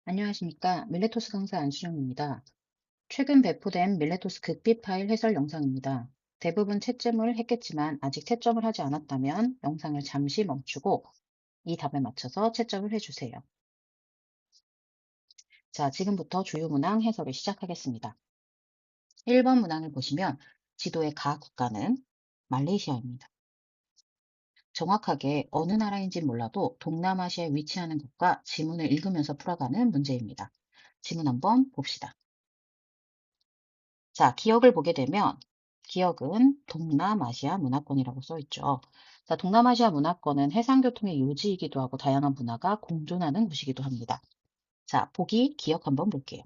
안녕하십니까. 밀레토스 강사 안수정입니다. 최근 배포된 밀레토스 극비 파일 해설 영상입니다. 대부분 채점을 했겠지만 아직 채점을 하지 않았다면 영상을 잠시 멈추고 이 답에 맞춰서 채점을 해주세요. 자, 지금부터 주요 문항 해설을 시작하겠습니다. 1번 문항을 보시면 지도의 가 국가는 말레이시아입니다. 정확하게 어느 나라인지 몰라도 동남아시아에 위치하는 국가 지문을 읽으면서 풀어가는 문제입니다. 지문 한번 봅시다. 자, 기억을 보게 되면 기억은 동남아시아 문화권이라고 써 있죠. 자, 동남아시아 문화권은 해상교통의 요지이기도 하고 다양한 문화가 공존하는 곳이기도 합니다. 자, 보기 기억 한번 볼게요.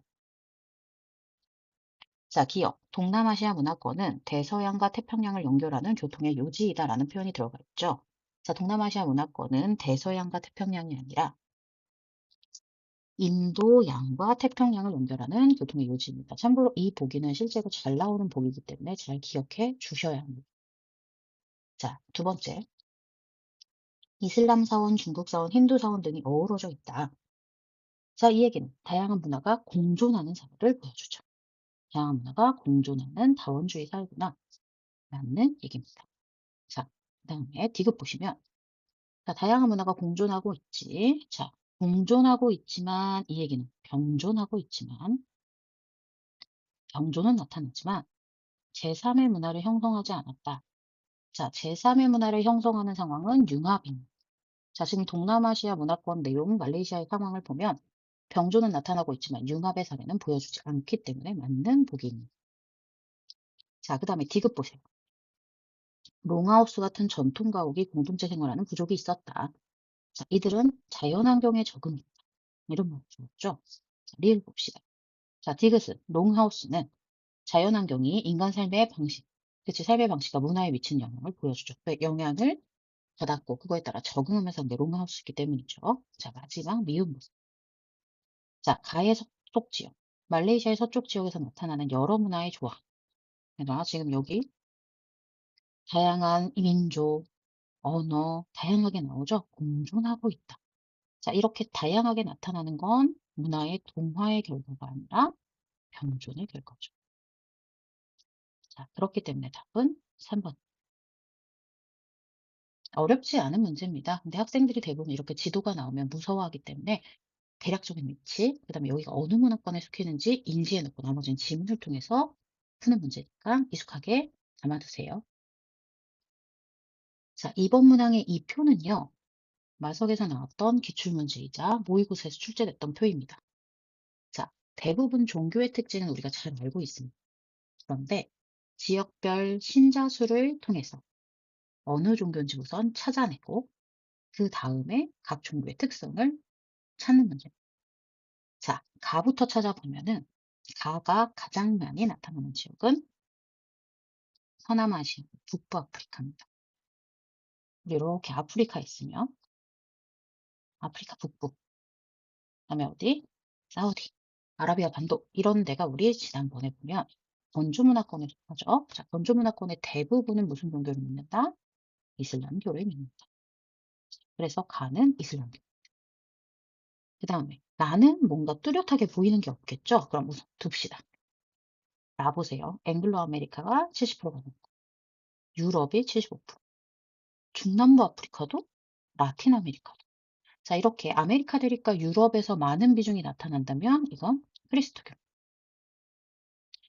자, 기억. 동남아시아 문화권은 대서양과 태평양을 연결하는 교통의 요지이다라는 표현이 들어가 있죠. 자, 동남아시아 문화권은 대서양과 태평양이 아니라 인도양과 태평양을 연결하는 교통의 요지입니다. 참고로 이 보기는 실제로 잘 나오는 보기이기 때문에 잘 기억해 주셔야 합니다. 자, 두 번째. 이슬람 사원, 중국 사원, 힌두 사원 등이 어우러져 있다. 자, 이 얘기는 다양한 문화가 공존하는 사회를 보여주죠. 다양한 문화가 공존하는 다원주의 사회구나 라는 얘기입니다. 자, 그 다음에 디귿 보시면 자, 다양한 문화가 공존하고 있지. 자, 공존하고 있지만 이 얘기는 병존하고 있지만 병존은 나타났지만 제3의 문화를 형성하지 않았다. 자, 제3의 문화를 형성하는 상황은 융합입니다. 자, 지금 동남아시아 문화권 내용, 말레이시아의 상황을 보면 병조는 나타나고 있지만 융합의 사례는 보여주지 않기 때문에 맞는 보기입니다. 자, 그 다음에 디귿 보세요. 롱하우스 같은 전통 가옥이 공동체 생활하는 부족이 있었다. 자, 이들은 자연환경에 적응했다. 이런 말을 주었죠. 자, 리을 봅시다. 자, 디귿은 롱하우스는 자연환경이 인간 삶의 방식, 그치, 삶의 방식과 문화에 미치는 영향을 보여주죠. 영향을 받았고 그거에 따라 적응하면서 롱하우스이기 때문이죠. 자, 마지막 미음 보세요. 자, 가의 서쪽 지역. 말레이시아의 서쪽 지역에서 나타나는 여러 문화의 조화. 그러니까 지금 여기 다양한 민족, 언어, 다양하게 나오죠? 공존하고 있다. 자, 이렇게 다양하게 나타나는 건 문화의 동화의 결과가 아니라 병존의 결과죠. 자, 그렇기 때문에 답은 3번. 어렵지 않은 문제입니다. 근데 학생들이 대부분 이렇게 지도가 나오면 무서워하기 때문에 대략적인 위치, 그 다음에 여기가 어느 문화권에 속했는지 인지해 놓고 나머지는 지문을 통해서 푸는 문제니까 익숙하게 담아두세요. 자, 2번 문항의 이 표는요. 마석에서 나왔던 기출문제이자 모의고사에서 출제됐던 표입니다. 자, 대부분 종교의 특징은 우리가 잘 알고 있습니다. 그런데 지역별 신자수를 통해서 어느 종교인지 우선 찾아내고 그 다음에 각 종교의 특성을 찾는 문제입니다. 자, 가부터 찾아보면은 가가 가장 많이 나타나는 지역은 서남아시아, 북부아프리카입니다. 이렇게 아프리카 있으면 아프리카 북부, 그다음에 어디? 사우디, 아라비아 반도 이런 데가 우리 지난번에 보면 건조문화권에 속하죠. 자, 건조문화권의 대부분은 무슨 종교를 믿는다? 이슬람교를 믿는다. 그래서 가는 이슬람교. 그 다음에 나는 뭔가 뚜렷하게 보이는 게 없겠죠? 그럼 우선 둡시다. 나 보세요. 앵글로 아메리카가 70%가 넘고 유럽이 75%, 중남부 아프리카도 라틴 아메리카도. 자, 이렇게 아메리카 대륙과 유럽에서 많은 비중이 나타난다면 이건 그리스도교.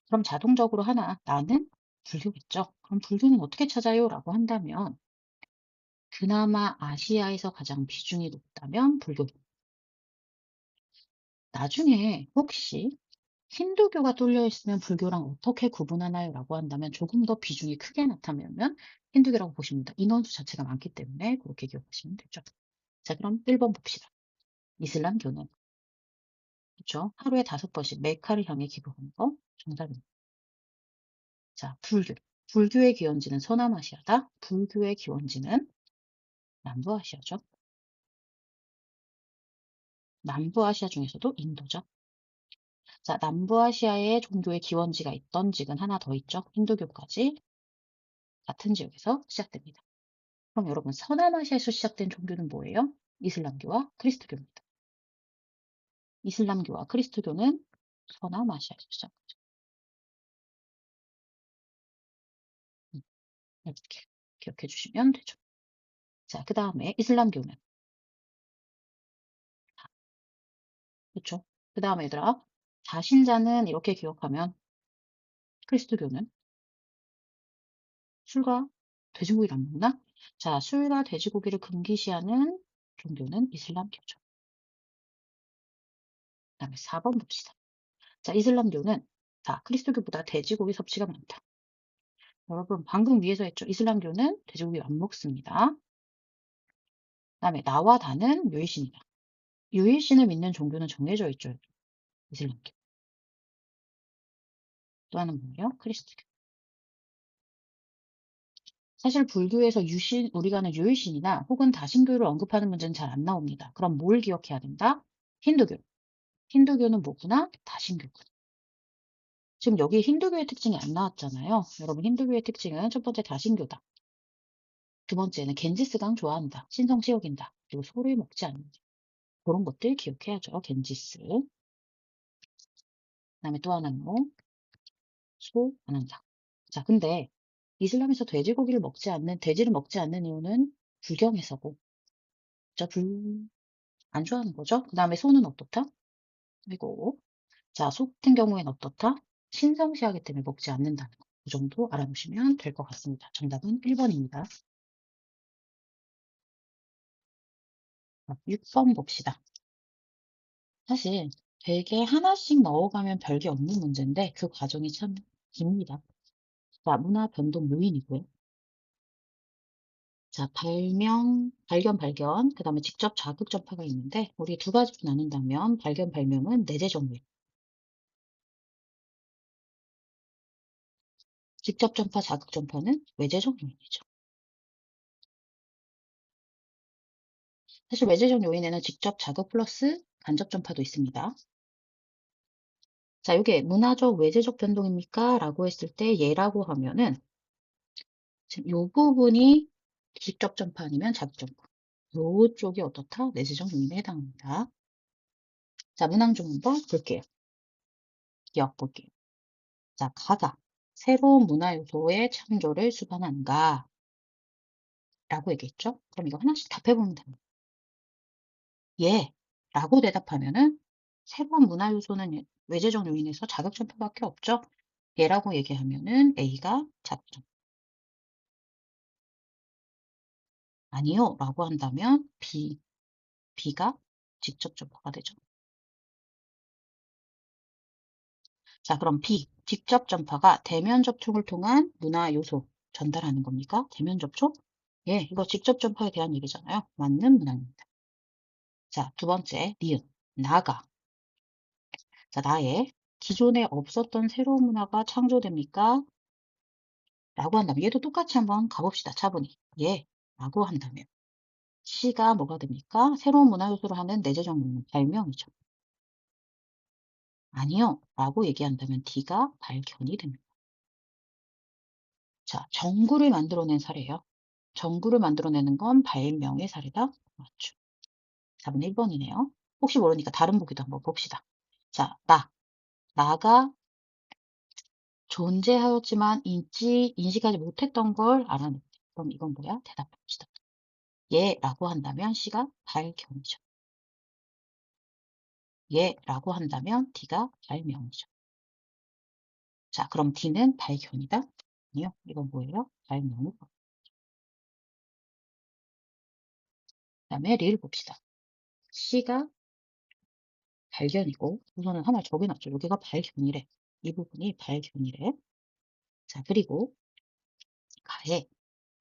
그럼 자동적으로 하나, 나는 불교겠죠. 그럼 불교는 어떻게 찾아요? 라고 한다면 그나마 아시아에서 가장 비중이 높다면 불교. 나중에 혹시 힌두교가 뚫려 있으면 불교랑 어떻게 구분하나요? 라고 한다면 조금 더 비중이 크게 나타나면 힌두교라고 보시면 됩니다. 인원수 자체가 많기 때문에 그렇게 기억하시면 되죠. 자, 그럼 1번 봅시다. 이슬람교는 그렇죠? 하루에 5번씩 메카를 향해 기도하는 거 정답입니다. 자, 불교. 불교의 기원지는 서남아시아다. 불교의 기원지는 남부아시아죠. 남부아시아 중에서도 인도죠. 자, 남부아시아의 종교의 기원지가 있던 지역은 하나 더 있죠. 힌두교까지 같은 지역에서 시작됩니다. 그럼 여러분, 서남아시아에서 시작된 종교는 뭐예요? 이슬람교와 그리스도교입니다. 이슬람교와 그리스도교는 서남아시아에서 시작하죠. 이렇게 기억해 주시면 되죠. 자, 그 다음에 이슬람교는, 그렇죠? 그 다음에 얘들아, 자신자는 이렇게 기억하면 그리스도교는 술과 돼지고기를 안 먹나? 자, 술과 돼지고기를 금기시하는 종교는 이슬람교죠. 그 다음에 4번 봅시다. 자, 이슬람교는, 자, 그리스도교보다 돼지고기 섭취가 많다. 여러분, 방금 위에서 했죠. 이슬람교는 돼지고기 안 먹습니다. 그 다음에 나와 다는 유일신이다. 유일신을 믿는 종교는 정해져 있죠. 이슬람교. 또 하나는 뭐예요? 그리스도교. 사실 불교에서 우리가 아는 유일신이나 혹은 다신교를 언급하는 문제는 잘 안 나옵니다. 그럼 뭘 기억해야 된다? 힌두교. 힌두교는 뭐구나? 다신교구나. 지금 여기 힌두교의 특징이 안 나왔잖아요. 여러분, 힌두교의 특징은 첫 번째 다신교다. 두 번째는 겐지스강 좋아한다. 신성시 여긴다. 그리고 소를 먹지 않는다. 그런 것들 기억해야죠. 겐지스. 그다음에 또 하나는 소 안 한다. 자, 근데 이슬람에서 돼지를 먹지 않는 이유는 불경에서고, 자, 안 좋아하는 거죠. 그 다음에 소는 어떻다? 그리고 자, 소 같은 경우에는 어떻다? 신성시하기 때문에 먹지 않는다는 거. 그 정도 알아두시면 될 것 같습니다. 정답은 1번입니다. 6번 봅시다. 사실 되게 하나씩 넣어가면 별게 없는 문제인데 그 과정이 참 깁니다. 자, 문화 변동 요인이고요. 자, 발견, 그 다음에 직접 자극 전파가 있는데 우리 두 가지로 나눈다면 발견, 발명은 내재적 요인. 직접 전파, 자극 전파는 외재적 요인이죠. 사실 외재적 요인에는 직접 자극 플러스 간접 전파도 있습니다. 자, 이게 문화적 외재적 변동입니까? 라고 했을 때 얘라고 하면은 지금 요 부분이 직접 전파 아니면 자극 전파. 요쪽이 어떻다? 내재적 요인에 해당합니다. 자, 문항 좀 한번 볼게요. 기억 볼게요. 자, 가가 새로운 문화 요소의 창조를 수반한가? 라고 얘기했죠? 그럼 이거 하나씩 답해보면 됩니다. 예. 라고 대답하면은 새로운 문화 요소는 외재적 요인에서 자극 전파밖에 없죠? 예라고 얘기하면은 A가 자극 전파. 아니요. 라고 한다면 B가 직접 전파가 되죠. 자, 그럼 B, 직접 전파가 대면 접촉을 통한 문화 요소 전달하는 겁니까? 대면 접촉? 예, 이거 직접 전파에 대한 얘기잖아요. 맞는 문항입니다. 자, 두 번째, 니은, 나가. 자, 나의 기존에 없었던 새로운 문화가 창조됩니까? 라고 한다면 얘도 똑같이 한번 가봅시다. 차분히. 예, 라고 한다면 C가 뭐가 됩니까? 새로운 문화 요소를 하는 내재적 요인은 발명이죠. 아니요. 라고 얘기한다면 D가 발견이 됩니다. 자, 정구를 만들어낸 사례예요. 정구를 만들어내는 건 발명의 사례다. 맞죠. 4번 1번이네요. 혹시 모르니까 다른 보기도 한번 봅시다. 자, 나가 존재하였지만 인식하지 못했던 걸 알아냈다. 그럼 이건 뭐야? 대답합시다. 예, 라고 한다면 C가 발견이죠. 예, 라고 한다면 D가 발명이죠. 자, 그럼 D는 발견이다? 아니요. 이건 뭐예요? 발명을. 그 다음에 리를 봅시다. C가 발견이고, 우선은 하나 적어놨죠. 여기가 발견이래. 이 부분이 발견이래. 자, 그리고 가에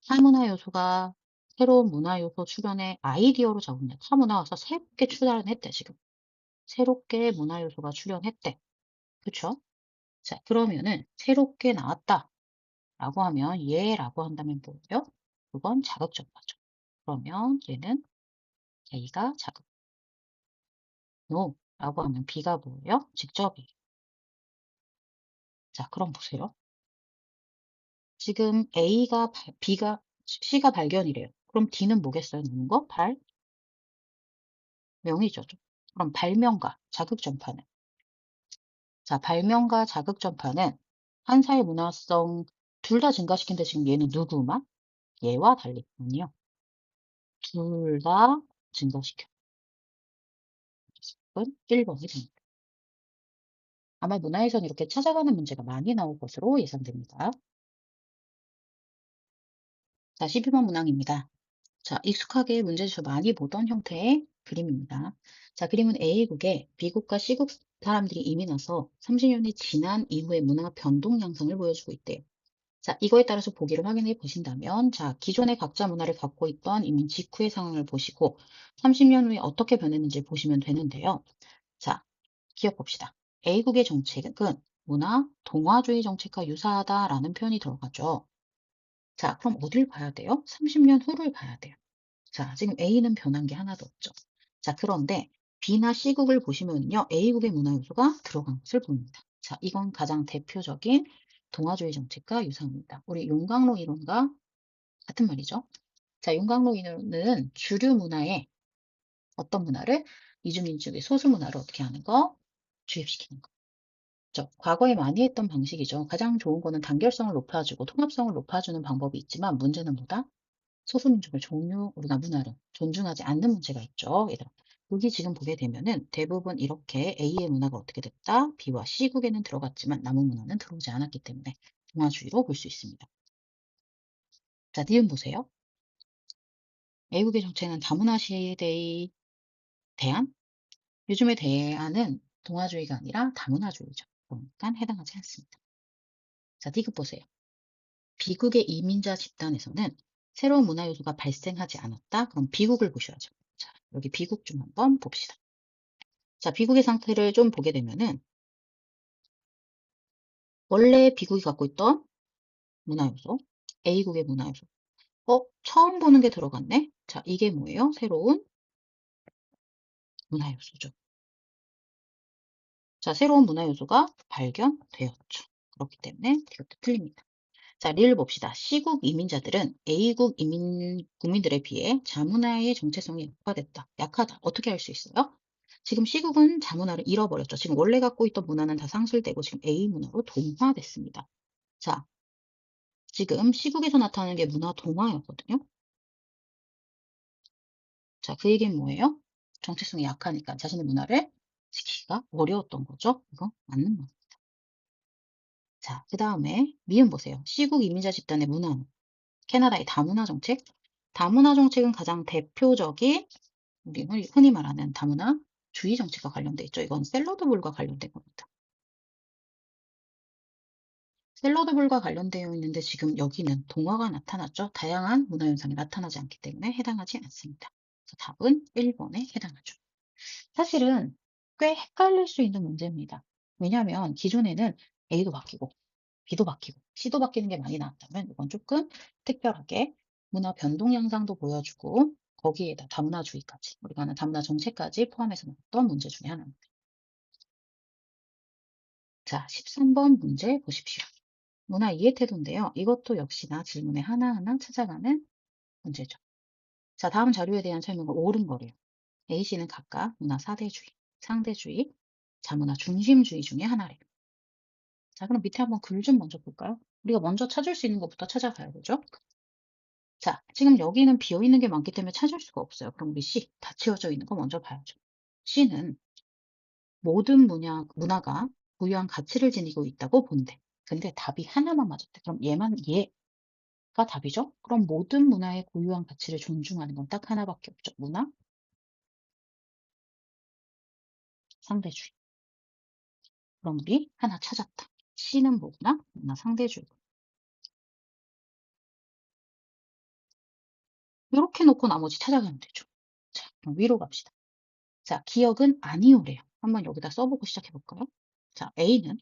타문화 요소가 새로운 문화 요소 출현의 아이디어로 잡았네. 타문화와서 새롭게 출현했대, 지금. 새롭게 문화 요소가 출현했대. 그쵸? 자, 그러면은 새롭게 나왔다. 라고 하면 얘라고 한다면 뭐예요? 그건 자극적파죠. 그러면 얘는 A가 자극. No. 라고 하면 B가 뭐예요? 직접이에요. 자, 그럼 보세요. 지금 C가 발견이래요. 그럼 D는 뭐겠어요? 넣는 거? 발명이죠. 그럼 발명가, 자극 전파는? 자, 발명가, 자극 전파는 한 사회 문화성 둘 다 증가시킨데 지금 얘는 누구만? 얘와 달리 아니요. 둘 다 증가시켜. 그래서 1번이 됩니다. 아마 문화에선 이렇게 찾아가는 문제가 많이 나올 것으로 예상됩니다. 자, 12번 문항입니다. 자, 익숙하게 문제에서 많이 보던 형태의 그림입니다. 자, 그림은 A국에 B국과 C국 사람들이 이민 와서 30년이 지난 이후의 문화 변동 양상을 보여주고 있대요. 자, 이거에 따라서 보기를 확인해 보신다면, 자, 기존의 각자 문화를 갖고 있던 이민 직후의 상황을 보시고 30년 후에 어떻게 변했는지 보시면 되는데요. 자, 기억 봅시다. A국의 정책은 문화 동화주의 정책과 유사하다라는 표현이 들어가죠. 자, 그럼 어딜 봐야 돼요? 30년 후를 봐야 돼요. 자, 지금 A는 변한 게 하나도 없죠. 자, 그런데 B나 C국을 보시면요. A국의 문화 요소가 들어간 것을 보입니다. 자, 이건 가장 대표적인 동아주의 정책과 유사합니다. 우리 용광로 이론과 같은 말이죠. 자, 용광로 이론은 주류 문화에 어떤 문화를 이주민족의 소수 문화를 어떻게 하는 거? 주입시키는 거. 과거에 많이 했던 방식이죠. 가장 좋은 거는 단결성을 높여주고 통합성을 높여주는 방법이 있지만 문제는 뭐다? 소수민족의 우리가 문화를 존중하지 않는 문제가 있죠. 얘들아. 여기 지금 보게 되면은 대부분 이렇게 A의 문화가 어떻게 됐다? B와 C국에는 들어갔지만 남은 문화는 들어오지 않았기 때문에 동화주의로 볼 수 있습니다. 자, 니은 보세요. A국의 정체는 다문화 시대에 대한 요즘의 대안은 동화주의가 아니라 다문화주의죠. 그러니까 해당하지 않습니다. 자, 디귿 보세요. B국의 이민자 집단에서는 새로운 문화 요소가 발생하지 않았다? 그럼 B국을 보셔야죠. 자, 여기 B국 좀 한번 봅시다. 자, B국의 상태를 좀 보게 되면은 원래 B국이 갖고 있던 문화 요소, A국의 문화 요소. 처음 보는 게 들어갔네? 자, 이게 뭐예요? 새로운 문화 요소죠. 자, 새로운 문화 요소가 발견되었죠. 그렇기 때문에 이것도 틀립니다. 자, 리를 봅시다. C국 이민자들은 A국 국민들에 비해 자문화의 정체성이 약하다. 어떻게 할 수 있어요? 지금 C국은 자문화를 잃어버렸죠. 지금 원래 갖고 있던 문화는 다 상실되고 지금 A 문화로 동화됐습니다. 자, 지금 C국에서 나타나는 게 문화 동화였거든요. 자, 그 얘기는 뭐예요? 정체성이 약하니까 자신의 문화를 지키기가 어려웠던 거죠. 이거 맞는 말입니다. 자, 그 다음에 미음 보세요. C국 이민자 집단의 문화는 캐나다의 다문화 정책. 다문화 정책은 가장 대표적인 우리 흔히 말하는 다문화주의 정책과 관련돼 있죠. 이건 샐러드볼과 관련된 겁니다. 샐러드볼과 관련되어 있는데 지금 여기는 동화가 나타났죠. 다양한 문화 현상이 나타나지 않기 때문에 해당하지 않습니다. 그래서 답은 1번에 해당하죠. 사실은 꽤 헷갈릴 수 있는 문제입니다. 왜냐하면 기존에는 A도 바뀌고 B도 바뀌고 C도 바뀌는 게 많이 나왔다면 이건 조금 특별하게 문화 변동 양상도 보여주고 거기에다 다문화주의까지 우리가 하는 다문화 정책까지 포함해서 나왔던 문제 중에 하나입니다. 자, 13번 문제 보십시오. 문화 이해 태도인데요. 이것도 역시나 질문에 하나하나 찾아가는 문제죠. 자, 다음 자료에 대한 설명을 옳은 거래요. A씨는 각각 문화 사대주의, 상대주의, 자문화 중심주의 중에 하나래요. 자, 그럼 밑에 한번 글 좀 먼저 볼까요? 우리가 먼저 찾을 수 있는 것부터 찾아가야 되죠. 자, 지금 여기는 비어있는 게 많기 때문에 찾을 수가 없어요. 그럼 우리 C, 다 채워져 있는 거 먼저 봐야죠. C는 모든 문화가 고유한 가치를 지니고 있다고 본대. 근데 답이 하나만 맞았대. 그럼 얘가 답이죠? 그럼 모든 문화의 고유한 가치를 존중하는 건 딱 하나밖에 없죠. 문화, 상대주의. 그럼 우리 하나 찾았다. C는 뭐구나? 문화 상대주의. 이렇게 놓고 나머지 찾아가면 되죠. 자, 그럼 위로 갑시다. 자, 기억은 아니오래요. 한번 여기다 써보고 시작해볼까요? 자, A는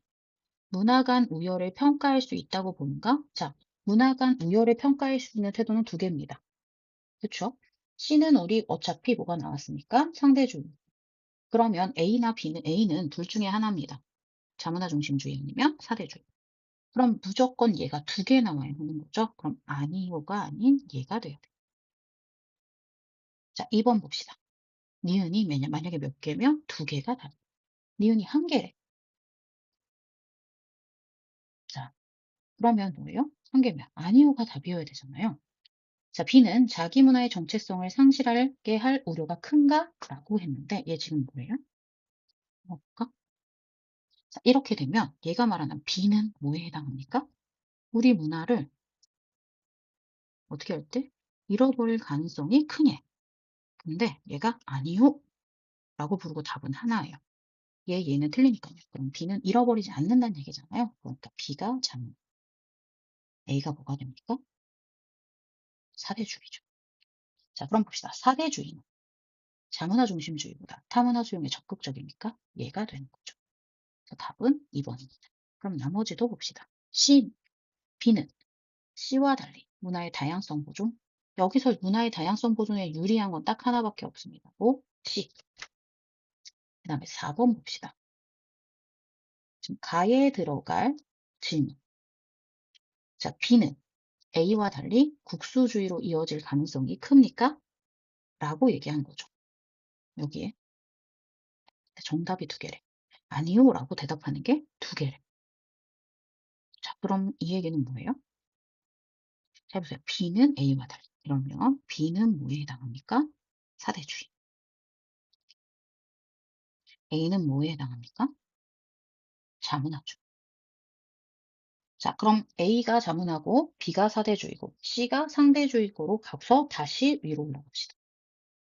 문화 간 우열을 평가할 수 있다고 보는가? 자, 문화 간 우열을 평가할 수 있는 태도는 두 개입니다. 그쵸? C는 우리 어차피 뭐가 나왔으니까 상대주의. 그러면 A는 둘 중에 하나입니다. 자문화 중심주의 아니면 사대주의. 그럼 무조건 얘가 두 개 나와야 하는 거죠? 그럼 아니오가 아닌 얘가 돼야 돼요. 자, 2번 봅시다. 니은이 만약에 몇 개면 2개가 답. 니은이 1개래. 자, 그러면 뭐예요? 1개면 아니오가 답이어야 되잖아요. 자, B는 자기 문화의 정체성을 상실하게 할 우려가 큰가? 라고 했는데 얘 지금 뭐예요? 볼까? 자, 이렇게 되면 얘가 말하는 B는 뭐에 해당합니까? 우리 문화를 어떻게 할 때? 잃어버릴 가능성이 크냐? 근데 얘가 아니요 라고 부르고 답은 하나예요. 얘는 틀리니까요. 그럼 B는 잃어버리지 않는다는 얘기잖아요. 그러니까 B가 장, A가 뭐가 됩니까? 사대주의죠. 자, 그럼 봅시다. 사대주의는 자문화 중심주의보다 타문화 수용에 적극적입니까? 얘가 되는 거죠. 그래서 답은 2번입니다. 그럼 나머지도 봅시다. C, B는 C와 달리 문화의 다양성 보존. 여기서 문화의 다양성 보존에 유리한 건 딱 하나밖에 없습니다. 오, C. 그 다음에 4번 봅시다. 지금 가에 들어갈 질문. 자, B는 A와 달리 국수주의로 이어질 가능성이 큽니까? 라고 얘기한 거죠. 여기에 정답이 2개래. 아니요 라고 대답하는 게 2개래. 자, 그럼 이 얘기는 뭐예요? 자, 해보세요. B는 A와 달리. 그러면 B는 뭐에 해당합니까? 사대주의. A는 뭐에 해당합니까? 자문하죠. 자, 그럼 A가 자문하고 B가 사대주의고 C가 상대주의고로 가서 다시 위로 올라갑시다.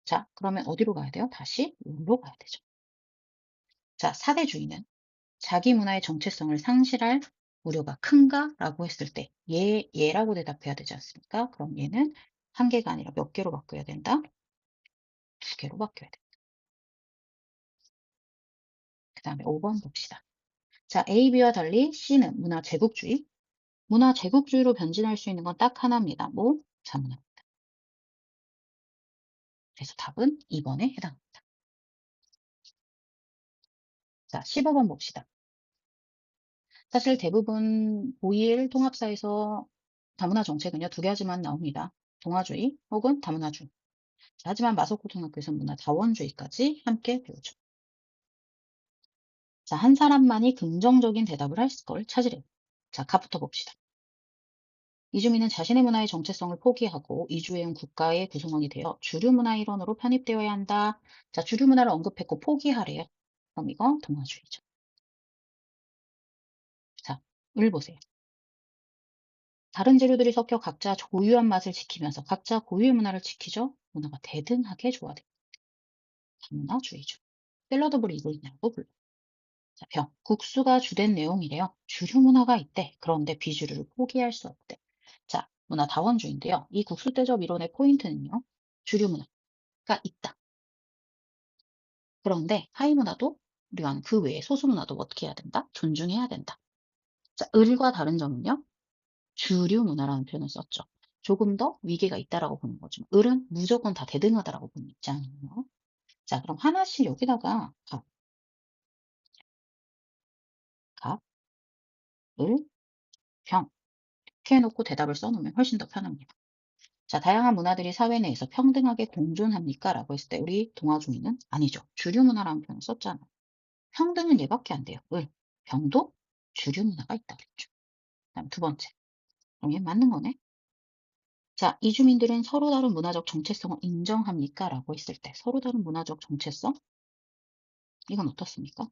자, 그러면 어디로 가야 돼요? 다시 위로 가야 되죠. 자, 사대주의는 자기 문화의 정체성을 상실할 우려가 큰가? 라고 했을 때 얘라고 대답해야 되지 않습니까? 그럼 얘는 1개가 아니라 몇 개로 바뀌어야 된다? 2개로 바뀌어야 돼. 그 다음에 5번 봅시다. 자, A, B와 달리 C는 문화 제국주의. 문화 제국주의로 변진할 수 있는 건 딱 하나입니다. 뭐? 자문합니다. 그래서 답은 2번에 해당합니다. 자, 15번 봅시다. 사실 대부분 고2일 통합사에서 다문화 정책은요, 2가지만 나옵니다. 동아주의 혹은 다문화주의. 하지만 마석고등학교에서 문화 다원주의까지 함께 배우죠. 자, 한 사람만이 긍정적인 대답을 할 걸 찾으래요. 자, 갑부터 봅시다. 이주민은 자신의 문화의 정체성을 포기하고 이주해온 국가의 구성원이 되어 주류 문화 일원으로 편입되어야 한다. 자, 주류 문화를 언급했고 포기하래요. 그럼 이거 동아주의죠. 자, 을 보세요. 다른 재료들이 섞여 각자 고유한 맛을 지키면서 각자 고유의 문화를 지키죠. 문화가 대등하게 조화됩니다. 다문화주의죠. 샐러드볼이 이거 있냐고 불러. 자, 병. 국수가 주된 내용이래요. 주류 문화가 있대. 그런데 비주류를 포기할 수 없대. 자, 문화 다원주의인데요. 이 국수 대접 이론의 포인트는요. 주류 문화가 있다. 그런데 하위 문화도 우리가 그 외에 소수 문화도 어떻게 해야 된다? 존중해야 된다. 자, 을과 다른 점은요. 주류 문화라는 표현을 썼죠. 조금 더 위계가 있다라고 보는 거죠. 을은 무조건 다 대등하다라고 보는 입장이에요. 자, 그럼 하나씩 여기다가 갑, 을, 병 이렇게 해놓고 대답을 써놓으면 훨씬 더 편합니다. 자, 다양한 문화들이 사회 내에서 평등하게 공존합니까? 라고 했을 때 우리 동아주의는 아니죠. 주류 문화라는 표현을 썼잖아요. 평등은 얘밖에 안 돼요. 을, 병도 주류 문화가 있다 그랬죠. 그다음 2번째. 그럼 얘 맞는 거네. 자, 이주민들은 서로 다른 문화적 정체성을 인정합니까? 라고 했을 때 서로 다른 문화적 정체성? 이건 어떻습니까?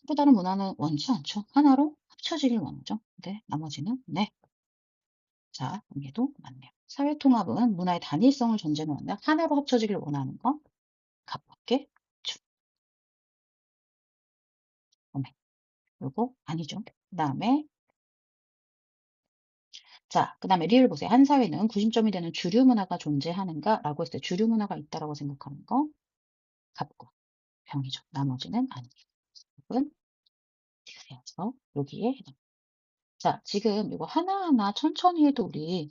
서로 다른 문화는 원치 않죠. 하나로 합쳐지길 원하죠. 근데 나머지는 네. 자, 그럼 얘도 맞네요. 사회통합은 문화의 단일성을 전제로 한다. 하나로 합쳐지길 원하는 거 가볍게 주. 요거 아니죠. 그다음에 자, 그다음에 리을 보세요. 한 사회는 구심점이 되는 주류 문화가 존재하는가라고 했을 때 주류 문화가 있다라고 생각하는 거 갑과 병이죠. 나머지는 아니에요. 답은 그래서 여기에 해당. 자, 지금 이거 하나하나 천천히 해도 우리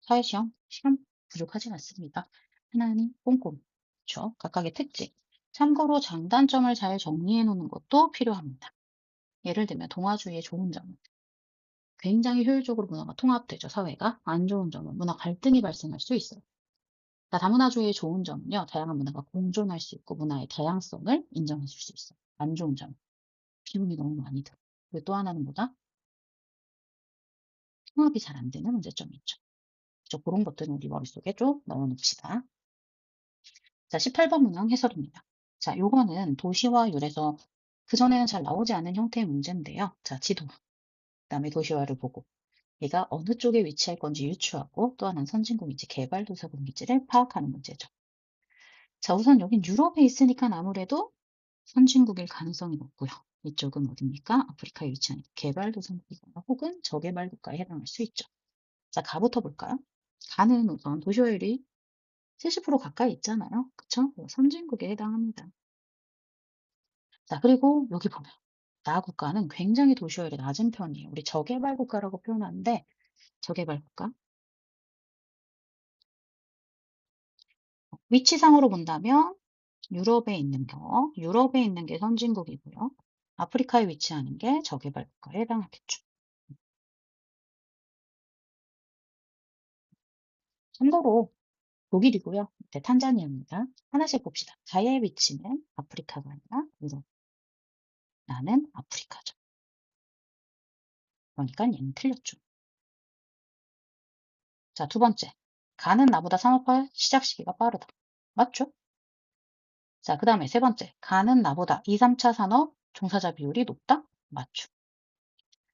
사회시험 시간 부족하지 않습니다. 하나는 꼼꼼히. 그렇죠? 각각의 특징. 참고로 장단점을 잘 정리해 놓는 것도 필요합니다. 예를 들면 동아주의의 좋은 점은 굉장히 효율적으로 문화가 통합되죠, 사회가. 안 좋은 점은 문화 갈등이 발생할 수 있어요. 자, 다문화주의의 좋은 점은요, 다양한 문화가 공존할 수 있고 문화의 다양성을 인정해 줄 수 있어요. 안 좋은 점, 비용이 너무 많이 들어. 그리고 또 하나는 뭐다? 통합이 잘 안 되는 문제점이 있죠. 그래서 그런 것들은 우리 머릿속에 좀 넣어놓읍시다. 자, 18번 문항 해설입니다. 자, 요거는 도시화율에서 그전에는 잘 나오지 않은 형태의 문제인데요. 자, 지도, 그다음에 도시화를 보고 얘가 어느 쪽에 위치할 건지 유추하고 또 하나는 선진국인지 개발도상국인지를 파악하는 문제죠. 자, 우선 여긴 유럽에 있으니까 아무래도 선진국일 가능성이 높고요. 이쪽은 어딥니까? 아프리카에 위치한 개발도상국이거나 혹은 저개발국가에 해당할 수 있죠. 자, 가부터 볼까요? 가는 우선 도시화율이 70% 가까이 있잖아요. 그쵸? 선진국에 해당합니다. 자, 그리고 여기 보면 나 국가는 굉장히 도시화율이 낮은 편이에요. 우리 저개발 국가라고 표현하는데 저개발 국가 위치상으로 본다면 유럽에 있는 게 선진국이고요. 아프리카에 위치하는 게 저개발 국가에 해당하겠죠. 참고로 독일이고요. 밑에 탄자니아입니다. 하나씩 봅시다. 자의 위치는 아프리카가 아니라 유럽. 나는 아프리카죠. 그러니까 얘는 틀렸죠. 자, 두 번째. 가는 나보다 산업화 시작 시기가 빠르다. 맞죠? 자, 그 다음에 세 번째. 가는 나보다 2, 3차 산업 종사자 비율이 높다? 맞죠.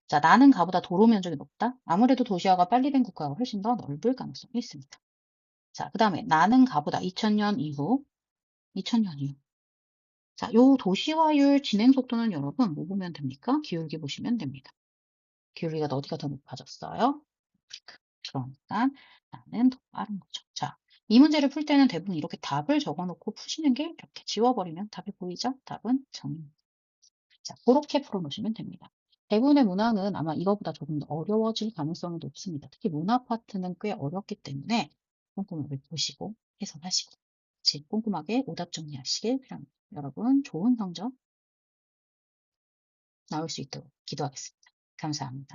자, 나는 가보다 도로 면적이 높다? 아무래도 도시화가 빨리 된 국가가 훨씬 더 넓을 가능성이 있습니다. 자, 그 다음에 나는 가보다 2000년 이후, 2000년 이후. 자, 요 도시화율 진행 속도는 여러분 뭐 보면 됩니까? 기울기 보시면 됩니다. 기울기가 어디가 더 높아졌어요? 아프리카. 그러니까 나는 더 빠른 거죠. 자, 이 문제를 풀 때는 대부분 이렇게 답을 적어놓고 푸시는 게 이렇게 지워버리면 답이 보이죠? 답은 정입니다. 자, 그렇게 풀어놓으시면 됩니다. 대부분의 문항은 아마 이거보다 조금 더 어려워질 가능성이 높습니다. 특히 문화 파트는 꽤 어렵기 때문에 꼼꼼하게 보시고 해석하시고 같이 꼼꼼하게 오답 정리하시길 바랍니다. 여러분 좋은 성적 나올 수 있도록 기도하겠습니다. 감사합니다.